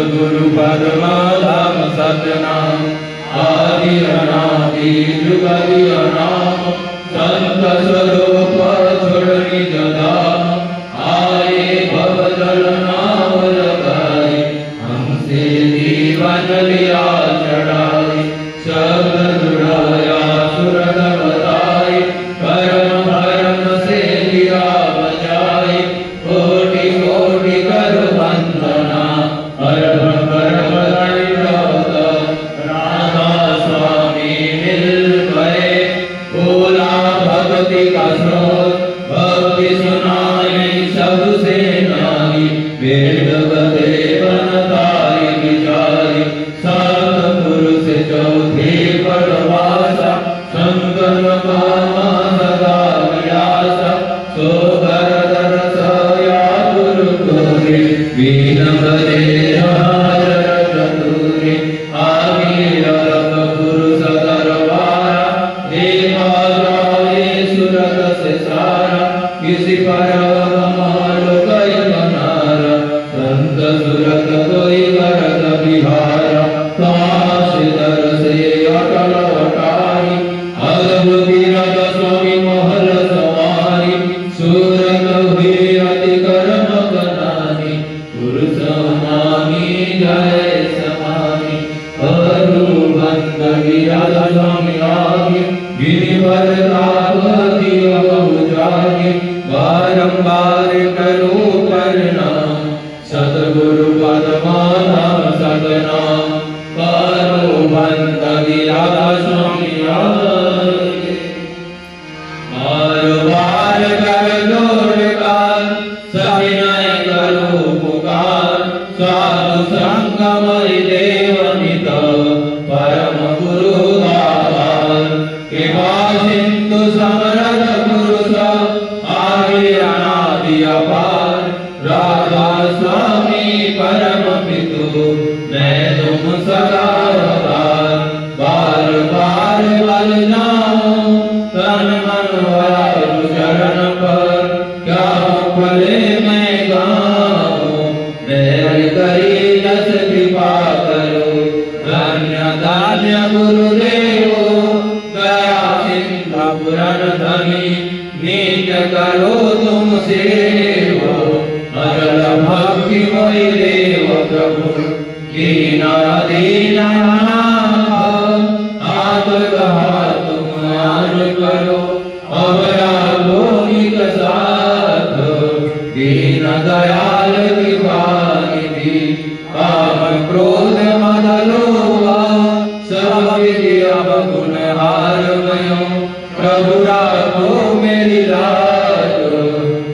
सद्गुरु पद्मधाम सतनाम आदि अनादि जुगदि अनाम संत स्वरूप छोड़ निज धाम आए भवजल नावर गाए हमसे जीवन लिया चढ़ाए शब्द जुड़ाया सुरत बताए कर्म भरम से लिया बजाए कोटि कोटि कर वंदना परम परम दंडवत राधा स्वामी मिल गए बोला भक्ति का स्रोत भक्ति सुनाई सबसे नाई वेद गदे बनताई विचारी सतपुरुष चौथे पदवासा शंकर मामा सदा व्यासा सो गरदर सया गुरु तोरे वीण बदे चतुरे आगे रब गुरु सदरबारा देवा जाए सुरत से सारा किसी पर मालो कई बनारा संत सुरत कोई करत बिहारा काश दर से अटल अटारी अद्भुति रत स्वामी महल सवारी सूरत हुई अति कर्म कनानी पुरुष मानी जय समानी अरु बंद गिरा स्वामी आगे गिरिवर तापति बहु जागे बारंबार करो प्रणाम सतगुरु पद्मधाम सतनाम करो बंद गिरा स्वामी आगे बार बार कर जोड़कार सविनय करो पुकार साधु संगमय देवनित परम गुरु दातार कृपा सिंधु समरथ पुरुष आगे अनादि अपार राधा स्वामी परम पितु मैं तुम सदा अवतार बार बार बल जाऊं तन मन वायु चरण पर क्या फले मैं गाऊं मेरे करी जस कृपा करो धन्य धन्य गुरुदेव दया सिंधु पुराण धनी नित्य करो तुम सेवो अरल भक्ति मोहि देव प्रभु दीना दीना तुम आन करो अवरा लोहित साथ दीन दयाल कृपा निधि काम क्रोध मद लोभ सब विद्या गुण हार मयो प्रभु राखो मेरी लाज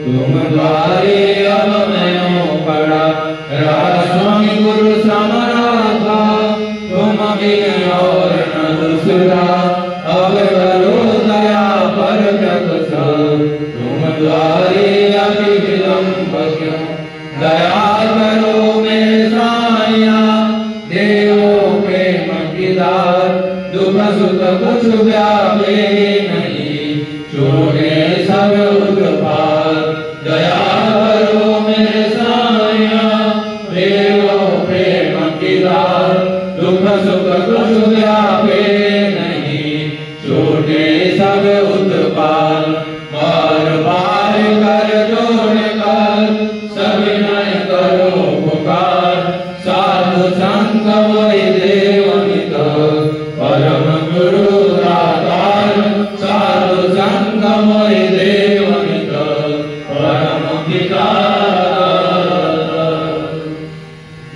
तुम द्वारे अब मैं पड़ा राजस्वामी गुरु समराथा तुम बिन और न दूसरा अब करो दया पर प्रकट तुम द्वारे अति विलंब क्यों दया करो मेरे साया देवो प्रेम किदार दुख सुख कुछ व्यापे नहीं छोड़े सब उत्पाद दया करो मेरे साया देवो प्रेम किदार दुख सुख कुछ व्यापे नहीं छोटे सब उत्पाद बार बार कर जोड़ कर सविनय करो पुकार साधु संग मोहि देवनित परम गुरु दातार साधु संग मोहि देवनित परम पिता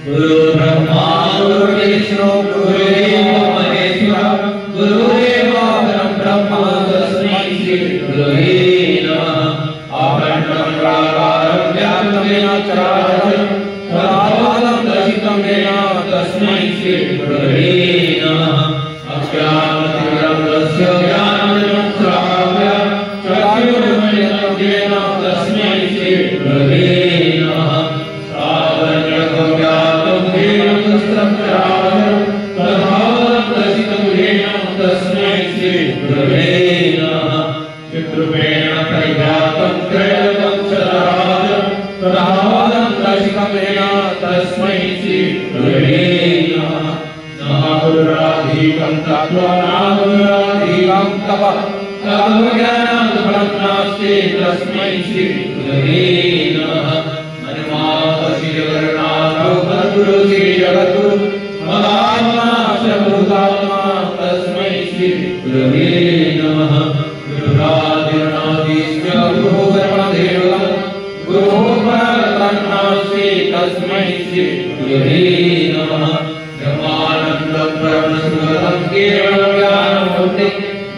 गुरु ब्रह्मा गुरु विष्णु गुरुदेव महेश्वर गुरुदेव ब्रह्म तस्मै श्री गुरवे नमः अखण्डं प्राकारं व्याप्तं येन चराचरं तदाभासं दर्शितं येन तस्मै श्री गुरवे नमः अज्ञानतिमिरं तस्य ज्ञानमयं श्राव्य चक्षुरुन्मिलितं येन तस्मै श्री गुरवे नमः साधन्यं व्याप्तं येन तस्तं चराचरं तदाभासं दर्शितं येन तस्मै श्री गुरवे नमः चित्रूपेण परिव्याप्तं त्रैलोक्यं चराचरं तदाभासं दर्शितं येन तस्मै श्री गुरवे नमः नागुराधिकं तत्त्वा नागुराधिकं तपः तत्त्वज्ञानात्फलं नास्ति तस्मै श्री गुरवे नमः मनमावसि जगन्नाथो सद्गुरु श्री जगद्गुरु महात्मा सर्वभूतात्मा तस्मै श्री गुरवे नमः गुरुरादिर्नादिश्च गुरुः परमदेवः गुरुः परतन्नास्ति तस्मै श्री गुरवे नमः ब्रह्मानन्दं परमसुखदं केवलं ज्ञानमूर्तिं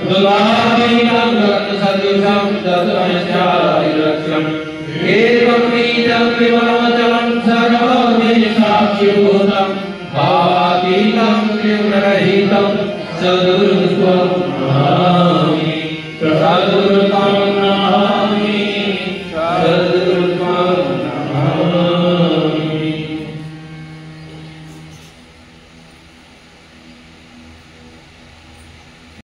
भगवानीतं सदृशं तत्त्वमस्यादिलक्ष्यम् एकं नीतं विमलमचलं सर्वदेशाक्षिभूतं भावातीतं त्रिगुणरहितं सद्गुरुं त्वं नमामि। सद्गुरु